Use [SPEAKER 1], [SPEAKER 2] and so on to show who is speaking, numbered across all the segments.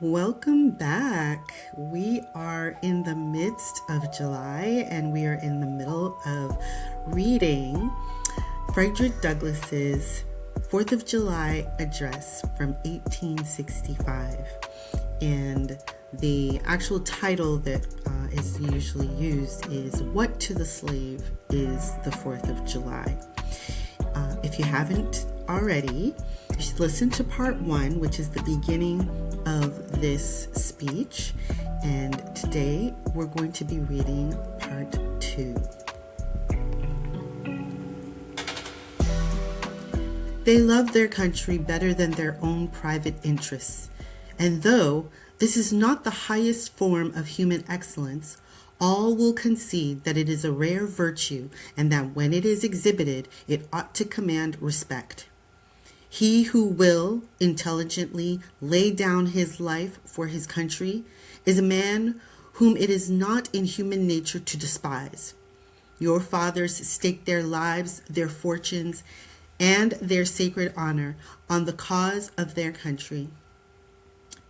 [SPEAKER 1] Welcome back. We are in the midst of July and we are in the middle of reading Frederick Douglass's 4th of July address from 1865. And the actual title that is usually used is What to the Slave is the 4th of July. If you haven't already, you should listen to part 1, which is the beginning of this speech, and today we're going to be reading part 2. They love their country better than their own private interests, and though this is not the highest form of human excellence, all will concede that it is a rare virtue and that when it is exhibited, it ought to command respect. He who will intelligently lay down his life for his country is a man whom it is not in human nature to despise. Your fathers staked their lives, their fortunes, and their sacred honor on the cause of their country.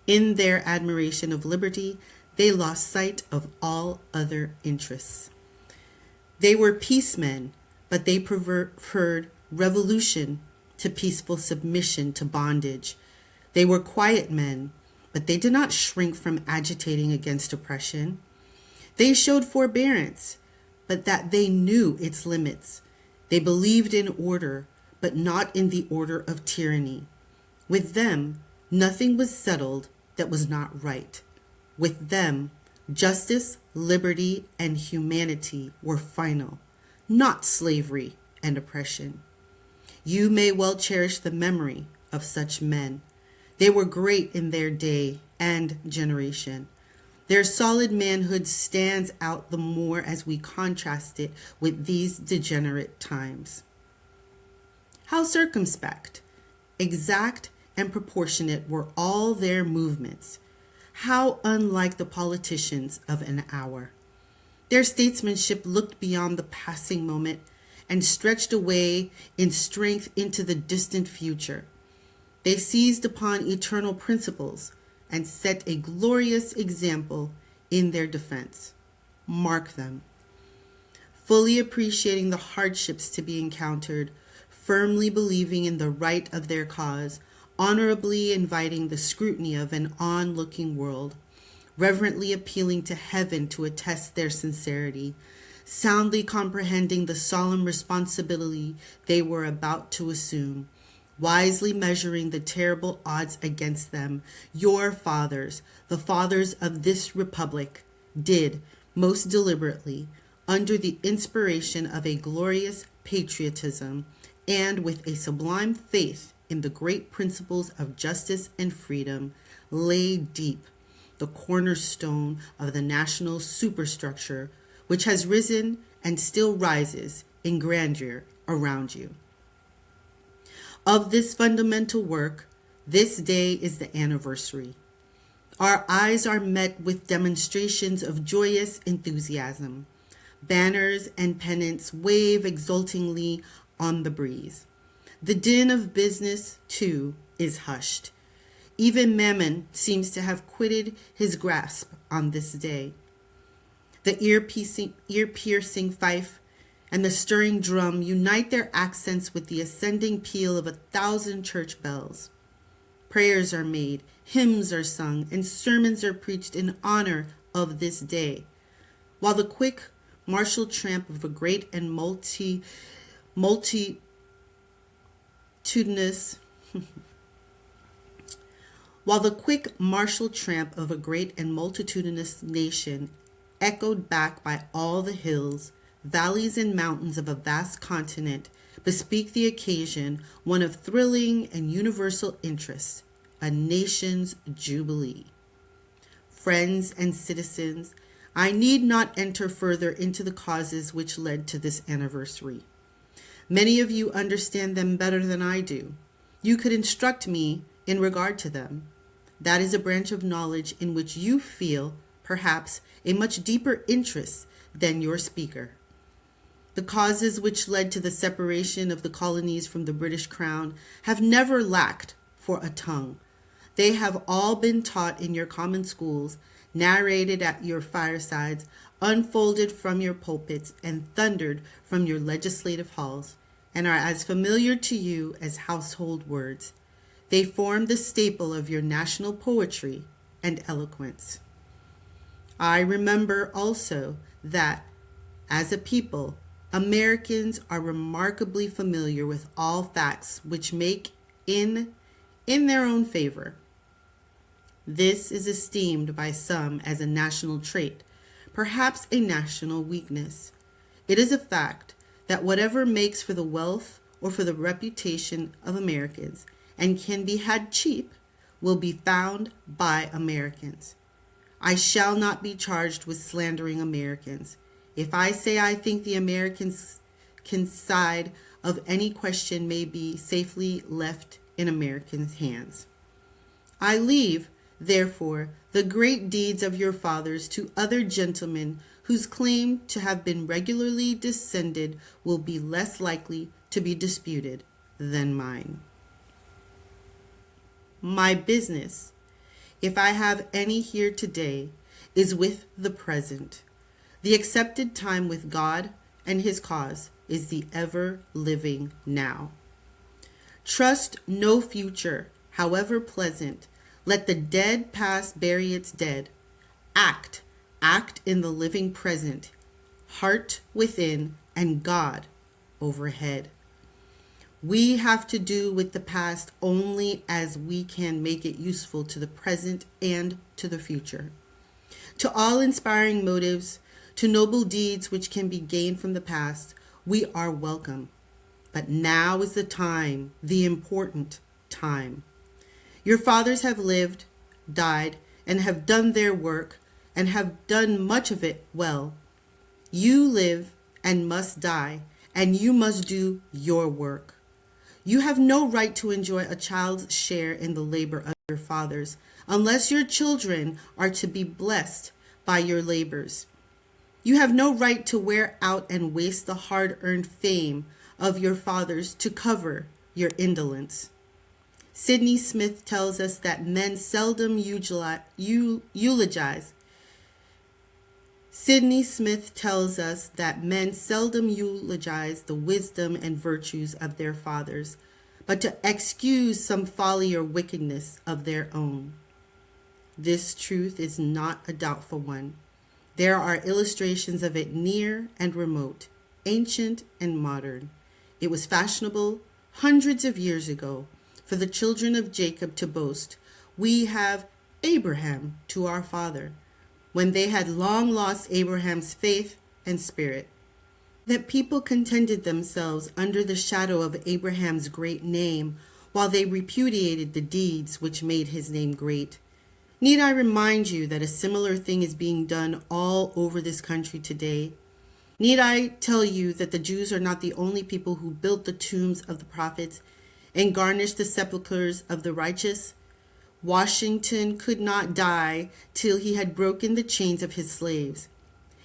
[SPEAKER 1] In their admiration of liberty, they lost sight of all other interests. They were peacemen, but they preferred revolution to peaceful submission to bondage. They were quiet men, but they did not shrink from agitating against oppression. They showed forbearance, but that they knew its limits. They believed in order, but not in the order of tyranny. With them, nothing was settled that was not right. With them, justice, liberty, and humanity were final, not slavery and oppression. You may well cherish the memory of such men. They were great in their day and generation. Their solid manhood stands out the more as we contrast it with these degenerate times. How circumspect, exact, and proportionate were all their movements. How unlike the politicians of an hour. Their statesmanship looked beyond the passing moment and stretched away in strength into the distant future. They seized upon eternal principles and set a glorious example in their defense. Mark them. Fully appreciating the hardships to be encountered, firmly believing in the right of their cause, honorably inviting the scrutiny of an onlooking world, reverently appealing to heaven to attest their sincerity, soundly comprehending the solemn responsibility they were about to assume, wisely measuring the terrible odds against them, your fathers, the fathers of this republic, did most deliberately, under the inspiration of a glorious patriotism and with a sublime faith in the great principles of justice and freedom, lay deep the cornerstone of the national superstructure which has risen and still rises in grandeur around you. Of this fundamental work, this day is the anniversary. Our eyes are met with demonstrations of joyous enthusiasm. Banners and pennants wave exultingly on the breeze. The din of business, too, is hushed. Even Mammon seems to have quitted his grasp on this day. The ear-piercing fife and the stirring drum unite their accents with the ascending peal of 1,000 church bells. Prayers are made, hymns are sung, and sermons are preached in honor of this day, while the quick martial tramp of a great and multitudinous nation, echoed back by all the hills, valleys, and mountains of a vast continent, bespeak the occasion, one of thrilling and universal interest, a nation's jubilee. Friends and citizens, I need not enter further into the causes which led to this anniversary. Many of you understand them better than I do. You could instruct me in regard to them. That is a branch of knowledge in which you feel, perhaps, a much deeper interest than your speaker. The causes which led to the separation of the colonies from the British Crown have never lacked for a tongue. They have all been taught in your common schools, narrated at your firesides, unfolded from your pulpits, and thundered from your legislative halls, and are as familiar to you as household words. They form the staple of your national poetry and eloquence. I remember also that, as a people, Americans are remarkably familiar with all facts which make in their own favor. This is esteemed by some as a national trait, perhaps a national weakness. It is a fact that whatever makes for the wealth or for the reputation of Americans and can be had cheap will be found by Americans. I shall not be charged with slandering Americans. If I say I think the Americans' side of any question may be safely left in Americans' hands. I leave, therefore, the great deeds of your fathers to other gentlemen whose claim to have been regularly descended will be less likely to be disputed than mine. My business, if I have any here today, is with the present. The accepted time with God and his cause is the ever-living now. Trust no future, however pleasant. Let the dead past bury its dead. Act in the living present, heart within and God overhead. We have to do with the past only as we can make it useful to the present and to the future. To all inspiring motives, to noble deeds which can be gained from the past, we are welcome. But now is the time, the important time. Your fathers have lived, died, and have done their work, and have done much of it well. You live and must die, and you must do your work. You have no right to enjoy a child's share in the labor of your fathers, unless your children are to be blessed by your labors. You have no right to wear out and waste the hard-earned fame of your fathers to cover your indolence. Sidney Smith tells us that men seldom eulogize. Sidney Smith tells us that men seldom eulogize the wisdom and virtues of their fathers, but to excuse some folly or wickedness of their own. This truth is not a doubtful one. There are illustrations of it near and remote, ancient and modern. It was fashionable hundreds of years ago for the children of Jacob to boast, "We have Abraham to our father," when they had long lost Abraham's faith and spirit. That people contented themselves under the shadow of Abraham's great name while they repudiated the deeds which made his name great. Need I remind you that a similar thing is being done all over this country today? Need I tell you that the Jews are not the only people who built the tombs of the prophets and garnished the sepulchres of the righteous? Washington could not die till he had broken the chains of his slaves.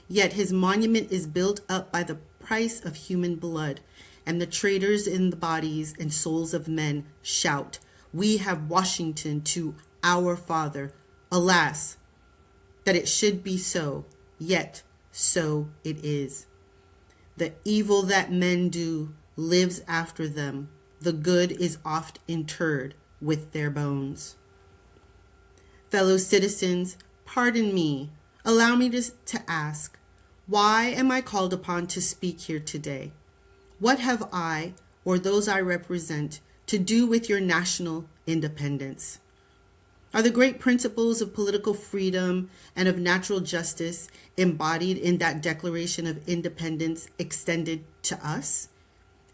[SPEAKER 1] Yet his monument is built up by the price of human blood, and the traitors in the bodies and souls of men shout, "We have Washington to our father." Alas, that it should be so, yet so it is. The evil that men do lives after them. The good is oft interred with their bones. Fellow citizens, pardon me. Allow me to ask, why am I called upon to speak here today? What have I, or those I represent, to do with your national independence? Are the great principles of political freedom and of natural justice embodied in that Declaration of Independence extended to us?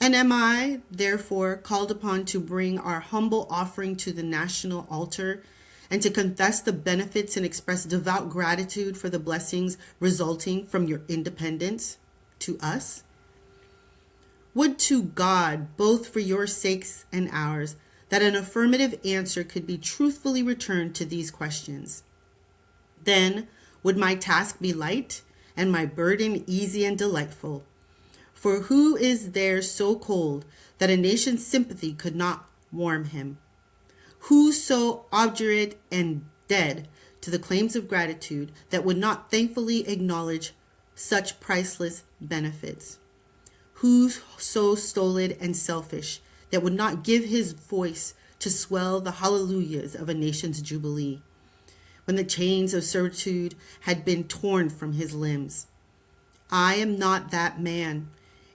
[SPEAKER 1] And am I, therefore, called upon to bring our humble offering to the national altar and to confess the benefits and express devout gratitude for the blessings resulting from your independence to us? Would to God, both for your sakes and ours, that an affirmative answer could be truthfully returned to these questions. Then would my task be light and my burden easy and delightful. For who is there so cold that a nation's sympathy could not warm him? Who so obdurate and dead to the claims of gratitude that would not thankfully acknowledge such priceless benefits? Who so stolid and selfish that would not give his voice to swell the hallelujahs of a nation's jubilee, when the chains of servitude had been torn from his limbs? I am not that man.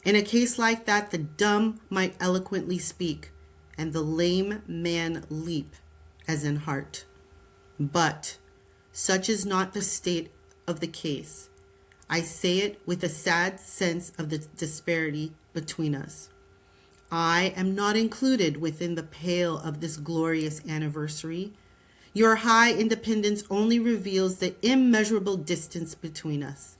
[SPEAKER 1] In a case like that, the dumb might eloquently speak, and the lame man leap, as in heart. But such is not the state of the case. I say it with a sad sense of the disparity between us. I am not included within the pale of this glorious anniversary. Your high independence only reveals the immeasurable distance between us.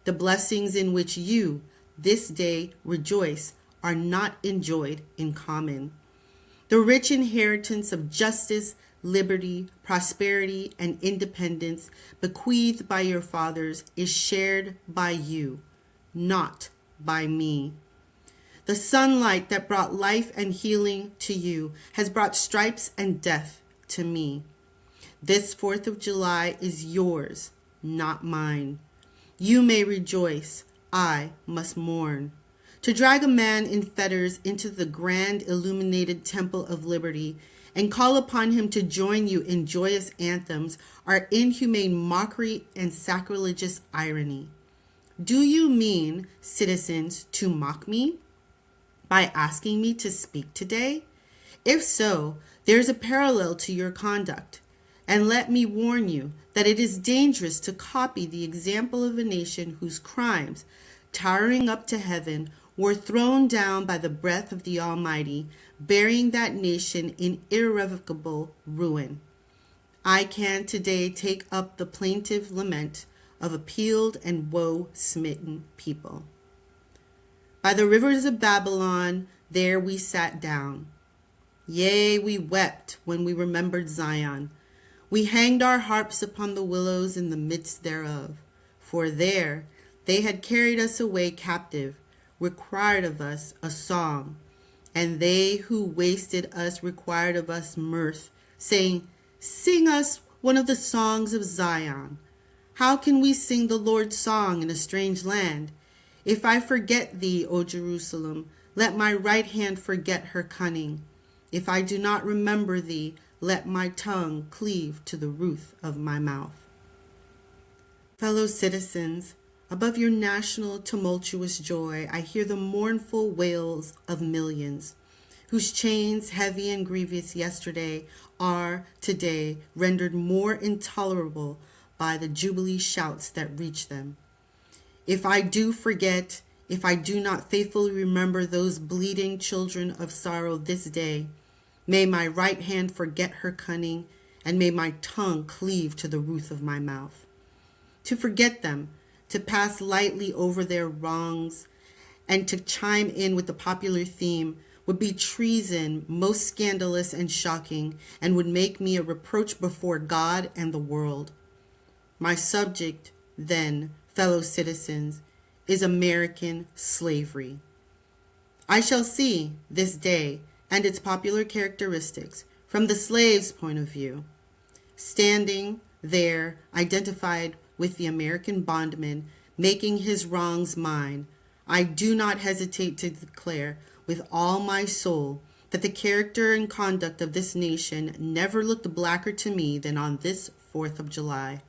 [SPEAKER 1] The blessings in which you, this day, rejoice are not enjoyed in common. The rich inheritance of justice, liberty, prosperity, and independence bequeathed by your fathers is shared by you, not by me. The sunlight that brought life and healing to you has brought stripes and death to me. This 4th of July is yours, not mine. You may rejoice, I must mourn. To drag a man in fetters into the grand illuminated temple of liberty and call upon him to join you in joyous anthems are inhumane mockery and sacrilegious irony. Do you mean, citizens, to mock me by asking me to speak today? If so, there's a parallel to your conduct. And let me warn you that it is dangerous to copy the example of a nation whose crimes, towering up to heaven, were thrown down by the breath of the Almighty, burying that nation in irrevocable ruin. I can today take up the plaintive lament of a peeled and woe-smitten people. By the rivers of Babylon, there we sat down. Yea, we wept when we remembered Zion. We hanged our harps upon the willows in the midst thereof. For there they had carried us away captive, required of us a song, and they who wasted us required of us mirth, saying, Sing us one of the songs of Zion. How can we sing the Lord's song in a strange land? If I forget thee, O Jerusalem, let my right hand forget her cunning. If I do not remember thee, let my tongue cleave to the roof of my mouth. Fellow citizens, above your national tumultuous joy, I hear the mournful wails of millions, whose chains, heavy and grievous yesterday, are today rendered more intolerable by the jubilee shouts that reach them. If I do forget, if I do not faithfully remember those bleeding children of sorrow this day, may my right hand forget her cunning, and may my tongue cleave to the roof of my mouth. To forget them, to pass lightly over their wrongs, and to chime in with the popular theme would be treason most scandalous and shocking, and would make me a reproach before God and the world. My subject, then, fellow citizens, is American slavery. I shall see this day and its popular characteristics from the slave's point of view. Standing there, identified with the American bondman, making his wrongs mine, I do not hesitate to declare with all my soul that the character and conduct of this nation never looked blacker to me than on this 4th of July.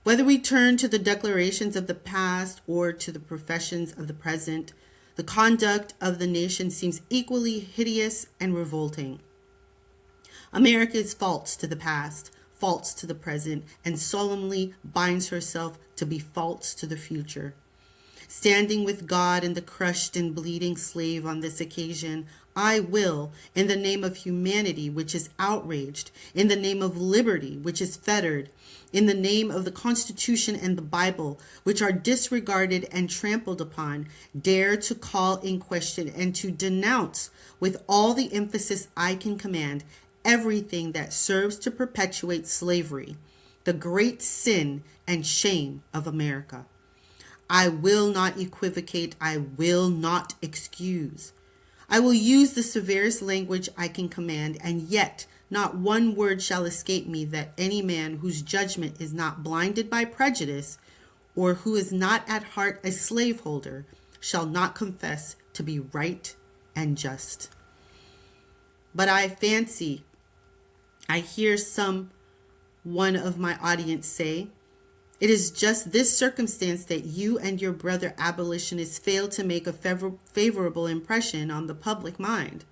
[SPEAKER 1] Whether we turn to the declarations of the past or to the professions of the present, the conduct of the nation seems equally hideous and revolting. America is false to the past, false to the present, and solemnly binds herself to be false to the future. Standing with God and the crushed and bleeding slave on this occasion, I will, in the name of humanity which is outraged, in the name of liberty which is fettered, in the name of the Constitution and the Bible which are disregarded and trampled upon, dare to call in question and to denounce with all the emphasis I can command everything that serves to perpetuate slavery, the great sin and shame of America. I will not equivocate. I will not excuse. I will use the severest language I can command and yet not one word shall escape me that any man whose judgment is not blinded by prejudice, or who is not at heart a slaveholder, shall not confess to be right and just. But I fancy I hear one of my audience say, it is just this circumstance that you and your brother abolitionists fail to make a favorable impression on the public mind.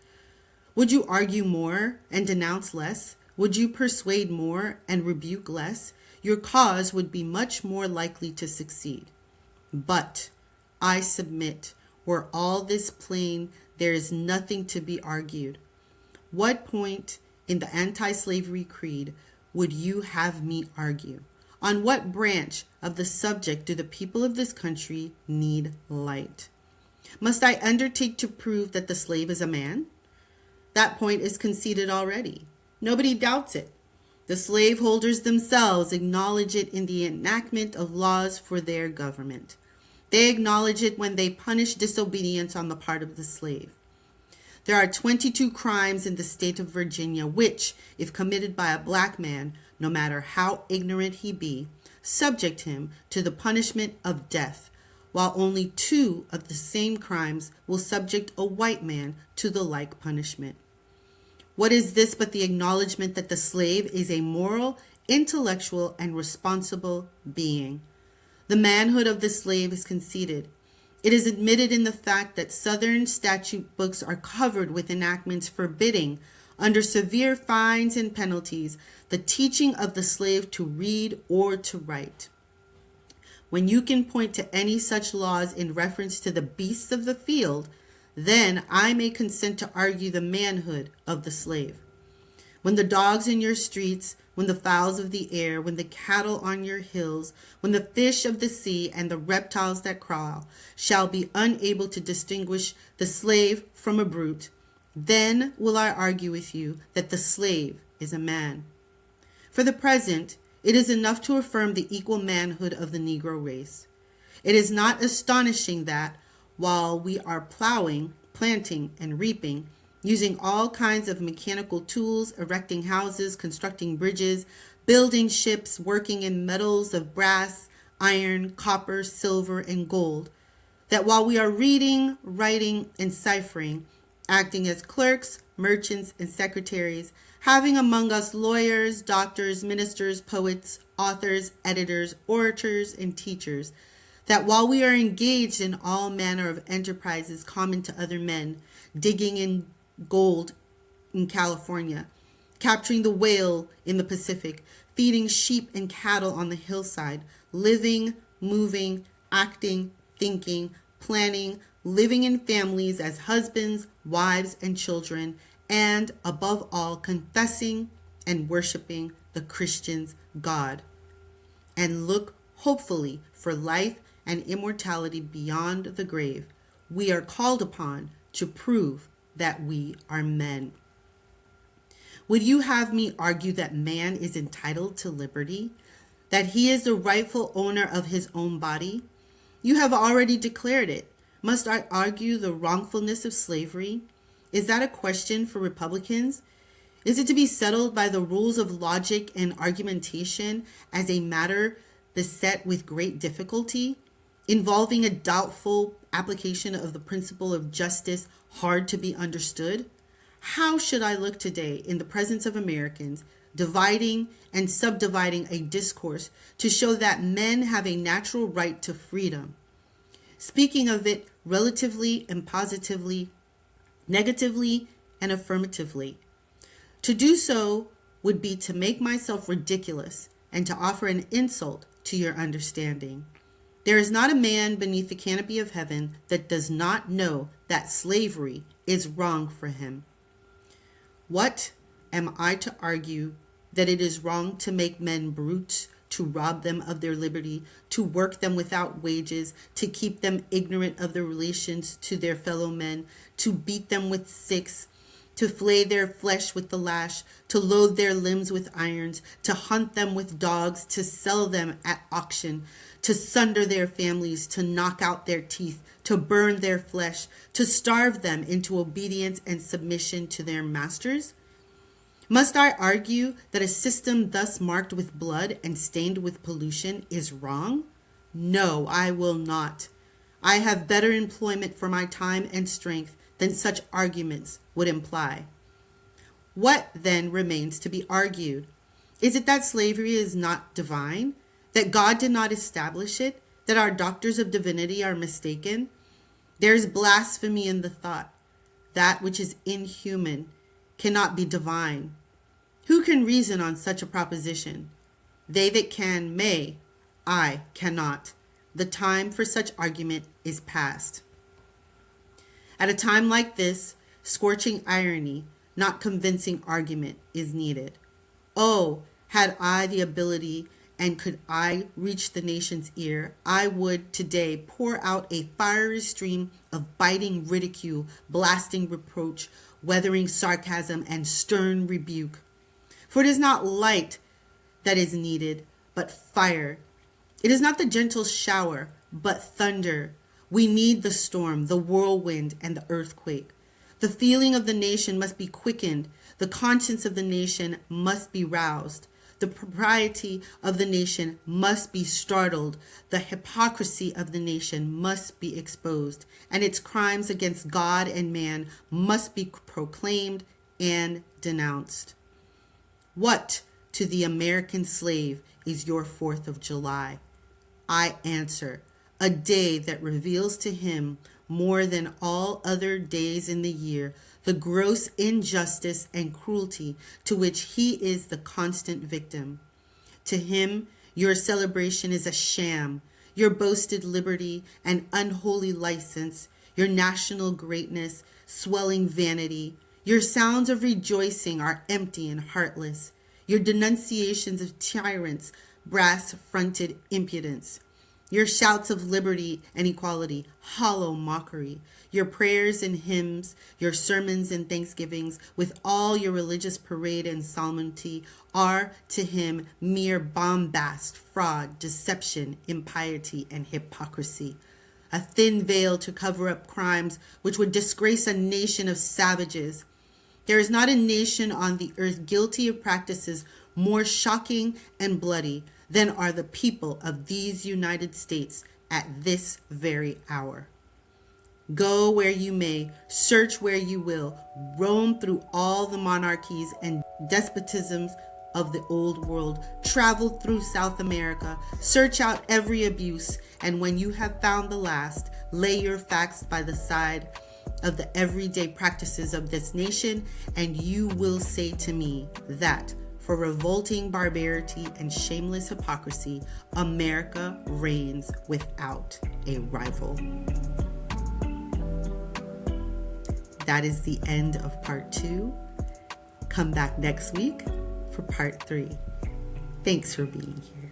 [SPEAKER 1] Would you argue more and denounce less? Would you persuade more and rebuke less? Your cause would be much more likely to succeed. But I submit, were all this plain, there is nothing to be argued. What point in the anti-slavery creed would you have me argue? On what branch of the subject do the people of this country need light? Must I undertake to prove that the slave is a man? That point is conceded already. Nobody doubts it. The slaveholders themselves acknowledge it in the enactment of laws for their government. They acknowledge it when they punish disobedience on the part of the slave. There are 22 crimes in the state of Virginia which, if committed by a black man, no matter how ignorant he be, subject him to the punishment of death, while only 2 of the same crimes will subject a white man to the like punishment. What is this but the acknowledgement that the slave is a moral, intellectual, and responsible being? The manhood of the slave is conceded. It is admitted in the fact that Southern statute books are covered with enactments forbidding, under severe fines and penalties, the teaching of the slave to read or to write. When you can point to any such laws in reference to the beasts of the field, then I may consent to argue the manhood of the slave. When the dogs in your streets, when the fowls of the air, when the cattle on your hills, when the fish of the sea and the reptiles that crawl shall be unable to distinguish the slave from a brute, then will I argue with you that the slave is a man. For the present, it is enough to affirm the equal manhood of the Negro race. It is not astonishing that, while we are plowing, planting, and reaping, using all kinds of mechanical tools, erecting houses, constructing bridges, building ships, working in metals of brass, iron, copper, silver, and gold, that while we are reading, writing, and ciphering, acting as clerks, merchants, and secretaries, having among us lawyers, doctors, ministers, poets, authors, editors, orators, and teachers, that while we are engaged in all manner of enterprises common to other men, digging in gold in California, capturing the whale in the Pacific, feeding sheep and cattle on the hillside, living, moving, acting, thinking, planning, living in families as husbands, wives, and children, and, above all, confessing and worshiping the Christian's God, and look hopefully for life and immortality beyond the grave, we are called upon to prove that we are men. Would you have me argue that man is entitled to liberty, that he is the rightful owner of his own body? You have already declared it. Must I argue the wrongfulness of slavery? Is that a question for Republicans? Is it to be settled by the rules of logic and argumentation as a matter beset with great difficulty, involving a doubtful application of the principle of justice hard to be understood? How should I look today in the presence of Americans, dividing and subdividing a discourse to show that men have a natural right to freedom, speaking of it relatively and positively, negatively and affirmatively? To do so would be to make myself ridiculous and to offer an insult to your understanding. There is not a man beneath the canopy of heaven that does not know that slavery is wrong for him. What am I to argue that it is wrong to make men brutes, to rob them of their liberty, to work them without wages, to keep them ignorant of their relations to their fellow men, to beat them with sticks, to flay their flesh with the lash, to load their limbs with irons, to hunt them with dogs, to sell them at auction, to sunder their families, to knock out their teeth, to burn their flesh, to starve them into obedience and submission to their masters? Must I argue that a system thus marked with blood and stained with pollution is wrong? No, I will not. I have better employment for my time and strength than such arguments would imply. What then remains to be argued? Is it that slavery is not divine? That God did not establish it? That our doctors of divinity are mistaken? There is blasphemy in the thought. That which is inhuman cannot be divine. Who can reason on such a proposition? They that can may, I cannot. The time for such argument is past. At a time like this, scorching irony, not convincing argument, is needed. Oh, had I the ability and could I reach the nation's ear, I would today pour out a fiery stream of biting ridicule, blasting reproach, weathering sarcasm, and stern rebuke. For it is not light that is needed, but fire. It is not the gentle shower, but thunder. We need the storm, the whirlwind, and the earthquake. The feeling of the nation must be quickened. The conscience of the nation must be roused. The propriety of the nation must be startled. The hypocrisy of the nation must be exposed. And its crimes against God and man must be proclaimed and denounced. What to the American slave is your 4th of July? I answer, a day that reveals to him more than all other days in the year the gross injustice and cruelty to which he is the constant victim. To him, your celebration is a sham, your boasted liberty an unholy license, your national greatness swelling vanity. Your sounds of rejoicing are empty and heartless. Your denunciations of tyrants, brass-fronted impudence. Your shouts of liberty and equality, hollow mockery. Your prayers and hymns, your sermons and thanksgivings, with all your religious parade and solemnity, are to him mere bombast, fraud, deception, impiety, and hypocrisy. A thin veil to cover up crimes which would disgrace a nation of savages. There is not a nation on the earth guilty of practices more shocking and bloody than are the people of these United States at this very hour. Go where you may, search where you will, roam through all the monarchies and despotisms of the old world, travel through South America, search out every abuse, and when you have found the last, lay your facts by the side of the everyday practices of this nation, and you will say to me that for revolting barbarity and shameless hypocrisy, America reigns without a rival. That is the end of part 2. Come back next week for part 3. Thanks for being here.